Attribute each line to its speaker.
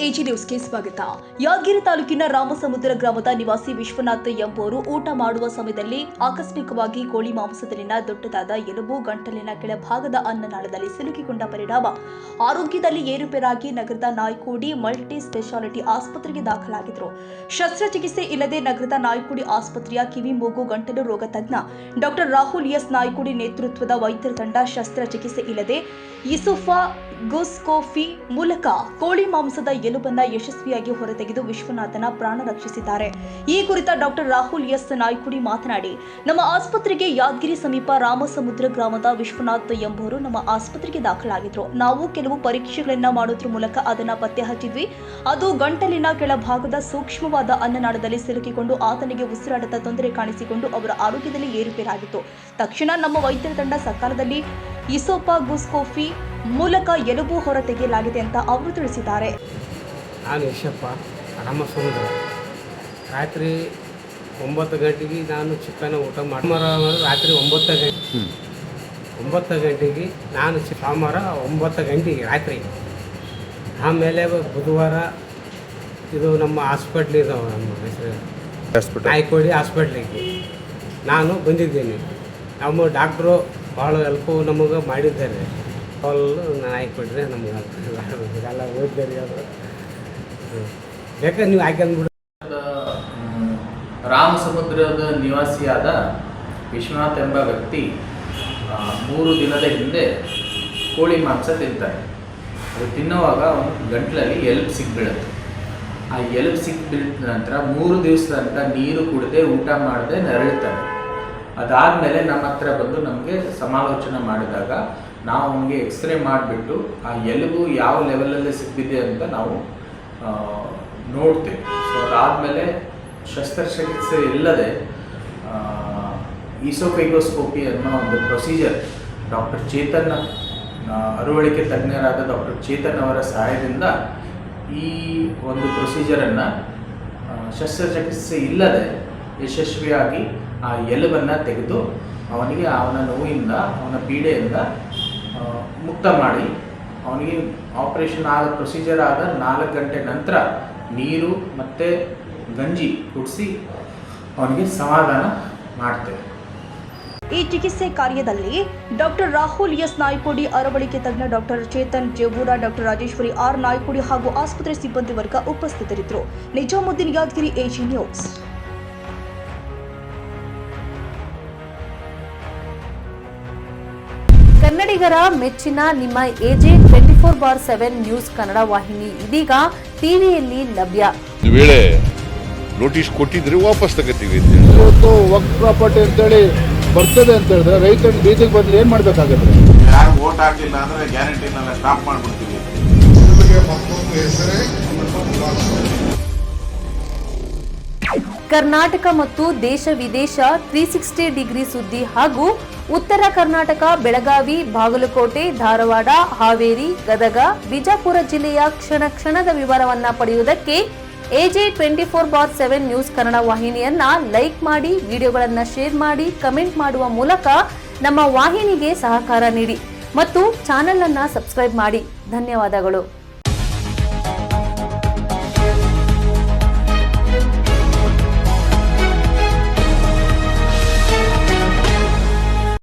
Speaker 1: AG ನ್ಯೂಸ್ಗೆ ಸ್ವಾಗತ. ಯಾದಗಿರಿ ತಾಲೂಕಿನ ರಾಮಸಮುದ್ರ ಗ್ರಾಮದ ನಿವಾಸಿ ವಿಶ್ವನಾಥ್ ಎಂಬುವರು ಊಟ ಮಾಡುವ ಸಮಯದಲ್ಲಿ ಆಕಸ್ಮಿಕವಾಗಿ ಕೋಳಿ ಮಾಂಸದಲ್ಲಿನ ದೊಡ್ಡದಾದ ಎಲುಬು ಗಂಟಲಿನ ಕೆಳಭಾಗದ ಅನ್ನನಾಳದಲ್ಲಿ ಸಿಲುಕಿಕೊಂಡ ಪರಿಣಾಮ ಆರೋಗ್ಯದಲ್ಲಿ ಏರುಪೇರಾಗಿ ನಗರದ ನಾಯ್ಕೋಡಿ ಮಲ್ಟಿ ಸ್ಪೆಷಾಲಿಟಿ ಆಸ್ಪತ್ರೆಗೆ ದಾಖಲಾಗಿದ್ದರು. ಶಸ್ತ್ರಚಿಕಿತ್ಸೆ ಇಲ್ಲದೆ ನಗರದ ನಾಯ್ಕೋಡಿ ಆಸ್ಪತ್ರೆಯ ಕಿವಿ ಮೂಗು ಗಂಟಲು ರೋಗ ತಜ್ಞ ಡಾಕ್ಟರ್ ರಾಹುಲ್ ಎಸ್ ನಾಯ್ಕೋಡಿ ನೇತೃತ್ವದ ವೈದ್ಯರ ತಂಡ ಶಸ್ತ್ರಚಿಕಿತ್ಸೆ ಇಲ್ಲದೆ ಈಸೋಫಾಗುಸ್ಕೋಪಿ ಮೂಲಕ ಕೋಳಿ ಮಾಂಸದ ಎಲುಬನ್ನ ಯಶಸ್ವಿಯಾಗಿ ಹೊರತೆಗೆದು ವಿಶ್ವನಾಥನ ಪ್ರಾಣ ರಕ್ಷಿಸಿದ್ದಾರೆ. ಈ ಕುರಿತ ಡಾಕ್ಟರ್ ರಾಹುಲ್ ಎಸ್ ನಾಯ್ಕೋಡಿ ಮಾತನಾಡಿ, ನಮ್ಮ ಆಸ್ಪತ್ರೆಗೆ ಯಾದಗಿರಿ ಸಮೀಪ ರಾಮಸಮುದ್ರ ಗ್ರಾಮದ ವಿಶ್ವನಾಥ್ ಎಂಬುವರು ನಮ್ಮ ಆಸ್ಪತ್ರೆಗೆ ದಾಖಲಾಗಿದ್ರು. ನಾವು ಕೆಲವು ಪರೀಕ್ಷೆಗಳನ್ನ ಮಾಡೋದ್ರ ಮೂಲಕ ಅದನ್ನ ಪತ್ತೆ ಹಚ್ಚಿದ್ವಿ. ಅದು ಗಂಟಲಿನ ಕೆಳಭಾಗದ ಸೂಕ್ಷ್ಮವಾದ ಅನ್ನನಾಳದಲ್ಲಿ ಸಿಲುಕಿಕೊಂಡು ಆತನಿಗೆ ಉಸಿರಾಟದ ತೊಂದರೆ ಕಾಣಿಸಿಕೊಂಡು ಅವರ ಆರೋಗ್ಯದಲ್ಲಿ ಏರುಪೇರಾಗಿತ್ತು. ತಕ್ಷಣ ನಮ್ಮ ವೈದ್ಯರ ತಂಡ ಸಕಾಲದಲ್ಲಿ ಈಸೋಫಾಗುಸ್ಕೋಪಿ ಮೂಲಕ ಎಲುಬು ಹೊರ ತೆಗೆಯಲಾಗಿದೆ ಅಂತ ಅವರು ತಿಳಿಸಿದ್ದಾರೆ.
Speaker 2: ನಾನು ಯಶಪ್ಪ, ರಾಮಸಮುದ್ರ. ರಾತ್ರಿ 9 ಗಂಟೆಗೆ ನಾನು ಚಿಕನ್ ಊಟ ಮಾಡಿ ರಾತ್ರಿ 9 ಗಂಟೆಗೆ ನಾನು ಸೋಮವಾರ 9 ಗಂಟೆಗೆ ರಾತ್ರಿ. ಆಮೇಲೆ ಬುಧವಾರ ಇದು ನಮ್ಮ ಹಾಸ್ಪಿಟ್ಲ್ ಇದಾವೆ, ನಮ್ಮ ಹೆಸರು ನಾಯ್ಕೋಡಿ ಹಾಸ್ಪಿಟ್ಲಿಗೆ ನಾನು ಬಂದಿದ್ದೇನೆ. ನಮ್ಮ ಡಾಕ್ಟ್ರು ಭಾಳ ಹೆಲ್ಪು ನಮಗೆ ಮಾಡಿದ್ದಾರೆ. ನಾಯ್ಕೊಡ್ರೆ ನಮ್ಗೆ ಎಲ್ಲ ಓದಿದ್ದಾರೆ. ಅದು ಬೇಕಾದ್ರೆ ನೀವು ಹಾಕ್ಯಂದ್ಬಿಡು.
Speaker 3: ರಾಮಸಮುದ್ರದ ನಿವಾಸಿಯಾದ ವಿಶ್ವನಾಥ್ ಎಂಬ ವ್ಯಕ್ತಿ 3 ದಿನದ ಹಿಂದೆ ಕೋಳಿ ಮಾಂಸ ತಿಂತಾರೆ. ಅದು ತಿನ್ನುವಾಗ ಅವನು ಗಂಟಲಲ್ಲಿ ಎಲುಬು ಸಿಕ್ಬಿಡುತ್ತೆ. ಆ ಎಲುಬು ಸಿಕ್ಬಿಟ್ಟ ನಂತರ 3 ದಿವಸದ ತನಕ ನೀರು ಕುಡದೆ ಊಟ ಮಾಡದೆ ನರಳುತ್ತಾನೆ. ಅದಾದಮೇಲೆ ನಮ್ಮ ಹತ್ರ ಬಂದು ನಮಗೆ ಸಮಾಲೋಚನೆ ಮಾಡಿದಾಗ ನಾವು ಅವನಿಗೆ ಎಕ್ಸ್ರೇ ಮಾಡಿಬಿಟ್ಟು ಆ ಎಲುಬು ಯಾವ ಲೆವೆಲಲ್ಲಿ ಸಿಕ್ಕಿದೆ ಅಂತ ನಾವು ನೋಡ್ತೇವೆ. ಸೊ ಅದಾದಮೇಲೆ ಶಸ್ತ್ರಚಿಕಿತ್ಸೆ ಇಲ್ಲದೆ ಈಸೋಫೆಗೋಸ್ಕೋಪಿ ಅನ್ನೋ ಒಂದು ಪ್ರೊಸೀಜರ್ ಡಾಕ್ಟರ್ ಚೇತನ್, ಅರವಳಿಕೆ ತಜ್ಞರಾದ ಡಾಕ್ಟರ್ ಚೇತನ್ ಅವರ ಸಹಾಯದಿಂದ ಈ ಒಂದು ಪ್ರೊಸೀಜರನ್ನು ಶಸ್ತ್ರಚಿಕಿತ್ಸೆ ಇಲ್ಲದೆ ಯಶಸ್ವಿಯಾಗಿ ಆ ಎಲುಬನ್ನು ತೆಗೆದು ಅವನಿಗೆ ಅವನ ನೋವಿಂದ, ಅವನ ಪೀಡೆಯಿಂದ ಮುಕ್ತ ಮಾಡಿ ಅವನಿಗೆ ಆಪರೇಷನ್ ಆದ ಪ್ರೊಸೀಜರ್ ಆದ 4 ಗಂಟೆ ನಂತರ ನೀರು ಮತ್ತು ಗಂಜಿ ಕುಡಿಸಿ ಅವನಿಗೆ ಸಮಾಧಾನ ಮಾಡ್ತೇವೆ.
Speaker 1: ಈ ಚಿಕಿತ್ಸೆ ಕಾರ್ಯದಲ್ಲಿ ಡಾಕ್ಟರ್ ರಾಹುಲ್ ಎಸ್ ನಾಯ್ಕೋಡಿ, ಅರವಳಿಕೆ ತಜ್ಞ doctor Chetan Jebura, doctor Rajeshwari R Naykodi ಹಾಗೂ ಆಸ್ಪತ್ರೆ ಸಿಬ್ಬಂದಿ ವರ್ಗ ಉಪಸ್ಥಿತರಿದ್ದರು. Nizamuddin, Yadagiri, AG news.
Speaker 4: ಕನ್ನಡಿಗರ ಮೆಚ್ಚಿನ ನಿಮ್ಮ ಎಜೆ 24/7 ನ್ಯೂಸ್ ಕನ್ನಡ ವಾಹಿನಿ ಇದೀಗ ಟಿವಿಯಲ್ಲಿ ಲಭ್ಯ.
Speaker 5: ವೇಳೆ ನೋಟಿಸ್ ಕೊಟ್ಟಿದ್ರೆ ವಾಪಸ್ ತಗೋತೀವಿ.
Speaker 6: ಇವತ್ತು ವಕ್ಫ್ ಪ್ರಾಪರ್ಟಿ ಅಂತೇಳಿ ಬರ್ತದೆ ಅಂತ ಹೇಳಿದ್ರೆ ರೈತರು ಬೀದಿಗೆ ಬಂದ್ರೆ ಏನ್ ಮಾಡ್ಬೇಕಾಗುತ್ತೆ?
Speaker 7: ಯಾರು ವೋಟ್ ಹಾಕಿಲ್ಲ ಅಂದ್ರೆ ಗ್ಯಾರಂಟಿನೆಲ್ಲ ಸ್ಟಾಪ್ ಮಾಡ್ಬಿಡ್ತೀವಿ.
Speaker 4: ಕರ್ನಾಟಕ ಮತ್ತು ದೇಶ ವಿದೇಶ 360 ಡಿಗ್ರಿ ಸುದ್ದಿ ಹಾಗೂ ಉತ್ತರ ಕರ್ನಾಟಕ, ಬೆಳಗಾವಿ, ಬಾಗಲಕೋಟೆ, ಧಾರವಾಡ, ಹಾವೇರಿ, ಗದಗ, ಬಿಜಾಪುರ ಜಿಲ್ಲೆಯ ಕ್ಷಣ ಕ್ಷಣದ ವಿವರವನ್ನ ಪಡೆಯುವುದಕ್ಕೆ ಎಜೆ 24/7 ನ್ಯೂಸ್ ಕನ್ನಡ ವಾಹಿನಿಯನ್ನ ಲೈಕ್ ಮಾಡಿ, ವಿಡಿಯೋಗಳನ್ನ ಶೇರ್ ಮಾಡಿ, ಕಮೆಂಟ್ ಮಾಡುವ ಮೂಲಕ ನಮ್ಮ ವಾಹಿನಿಗೆ ಸಹಕಾರ ನೀಡಿ ಮತ್ತು ಚಾನೆಲ್ ಅನ್ನ ಸಬ್ಸ್ಕ್ರೈಬ್ ಮಾಡಿ. ಧನ್ಯವಾದಗಳು.